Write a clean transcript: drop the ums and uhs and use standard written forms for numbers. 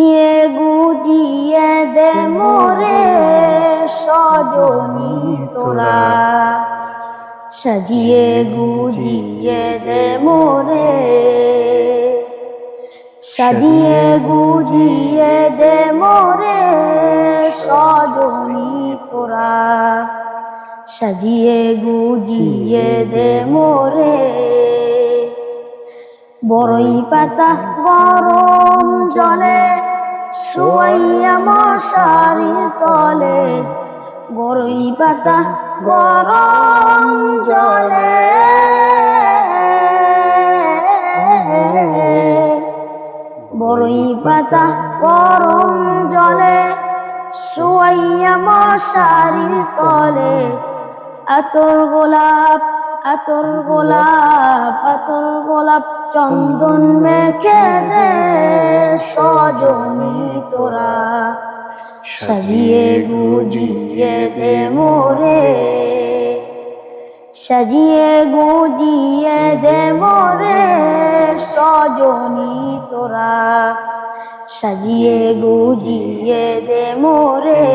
ইয়ে গুজিয়ে দে মোরে সজনী তোরা, সাজিয়ে গুজিয়ে দে মোরে, সাজিয়ে গুজিয়ে দে মোরে সজনী তোরা, সাজিয়ে গুজিয়ে দে মোরে। বড়ই পাতা গরম জলে শোয়াইয়া মশারির তলে, বড়ই পাতা গরম জলে, বড়ই পাতা গরম জলে শোয়াইয়া মশারির তলে, আতর গোলাপ আতর গোলাপ আতর গোলাপ চন্দন মেখে দে সজনী তোরা, সাজিয়ে গুজিয়ে দে মোরে, সাজিয়ে গুজিয়ে দে মোরে সজনী তোরা, সাজিয়ে গুজিয়ে দে মোরে।